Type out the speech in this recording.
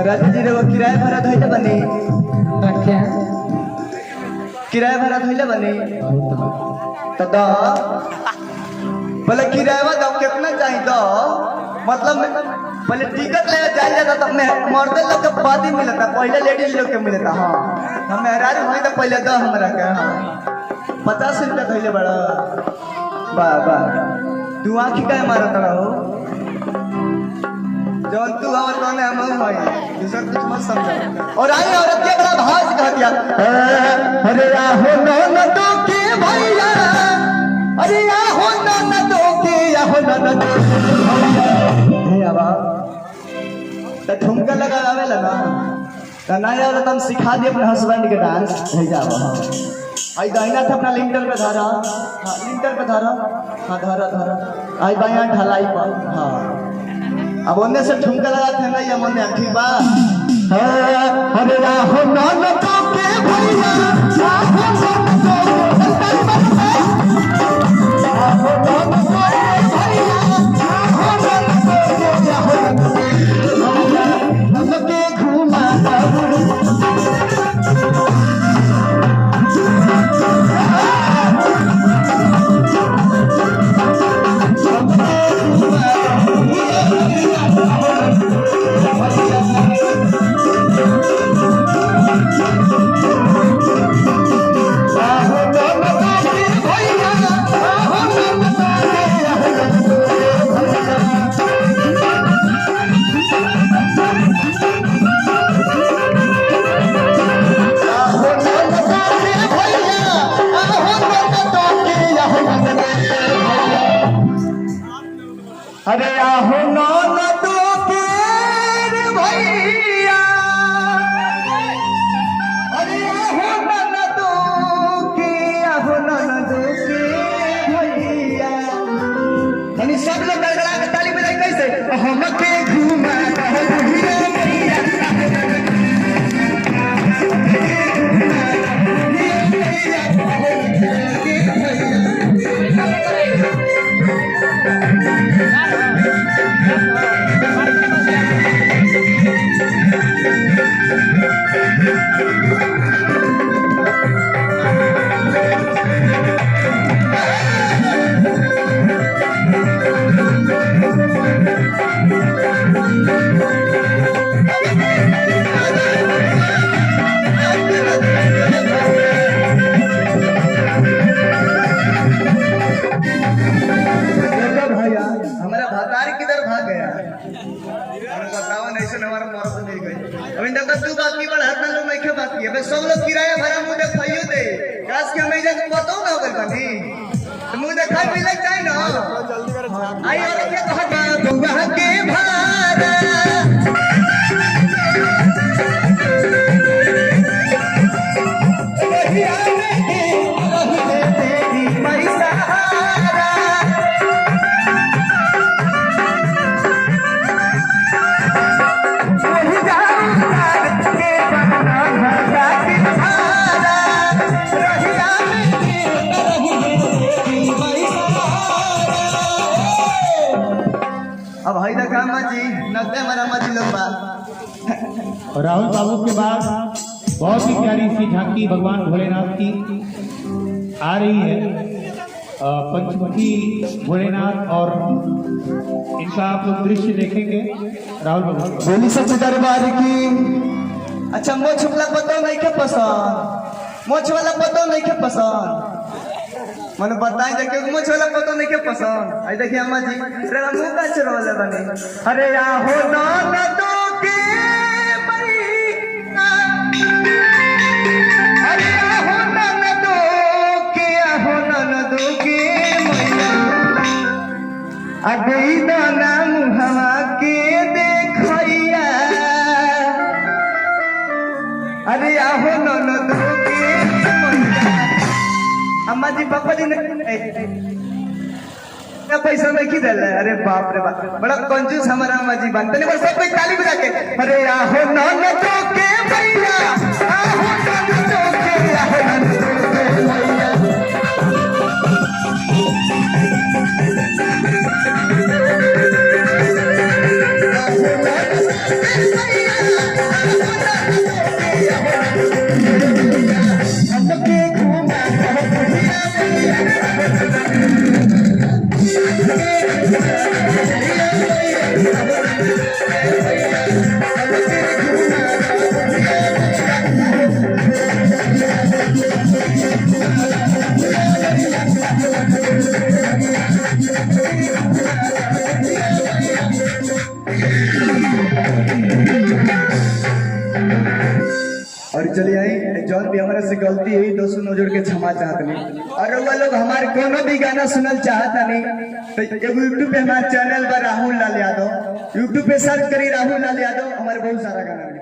राजा जी रे वो किराया भाड़ा धइले बनी रखे किराया भाड़ा धइले बनी तो द पहले किराया दो कितना चाहिए दो मतलब पहले टिकट ले जाए जाता तब में मर्दे लोग के बाद ही मिलता पहले लेडीज लोग के मिलता हाँ हम मेहरारू होई तो पहले दो हमरा के हाँ 50 रुपया धइले बड़ा वाह वाह तू आँखी का मारत रहो जौन तू हमर कोने हम भाई दूसरा कुछ मत समझो और आई औरत के बड़ा भाष कह दिया अरे आहो न तो के भैया अरे आहो न तो के आहो न तो हे आवा त ठुमका लगा आवेला ना त ना यार तुम सिखा दे अपने हस्बैंड के डांस हे जावा आई दाहिना था अपना लिंटर पे धारा हां लिंटर पे धारा हां धारा आई बायां ढलाई पर हां अब ओने से ठुमका लगाते हैं ना ये मन में ठीक बा अरे राहो नान तो के भैया राहो नान तो राहो नान तो भैया राहो नान तो के घुमा अरे आहो नान तो के भैया अरे आहो नान तो के भैया यानी सब लोग गड़गड़ा के ताली बजाई कैसे हम के घुमा सब लोग किराया भाड़ा मुंह देखाइयो दे काश के हमें जब बताओ ना होगल बनी तो मुंह देखाई मिले जाए ना आई और ये कहा बुआ के भाड़ा अब है ना काम जी नब्बे हमारा मजी लोग और राहुल बाबू के बाद बहुत ही प्यारी सी झांकी भगवान भोलेनाथ की आ रही है पंचमुखी भोलेनाथ और इनका आप लोग दृश्य देखेंगे राहुल बाबू बोली सच दरबार की अच्छा मोछ वाला पतो नहीं के पसंद मोछ वाला पतो नहीं के पसंद मन बताएं देखिए मुझे वाला पता नहीं क्या पसंद आई देखिए अम्मा जी रे मुंह का चलो वाला बने अरे आहो नान तो के भैया अरे आहो नान तो के मैया आ गई दाना मुहवा के देखैया अरे आहो नान तो के मैया अम्मा जी पापा जी ने पैसा में की दल अरे बाप रे बाप बड़ा कंजूस हमारा अम्मा जी बनते नहीं सब कोई ताली बजा के अरे आहो नान तो के भैया आहो नान तो के आहो नान तो के भैया आहो नान तो के भैया और चलिए आई जौन भी हमारे से गलती हुई दोस्तों नजर के क्षमा चाहत नहीं। और वो लोग हमारे कोनो भी गाना सुनल चाहता नहीं तो एगो यूट्यूब पे हमारे चैनल पर राहुल लाल यादव यूट्यूब पे सर्च करी राहुल लाल यादव हमारे बहुत सारा गाना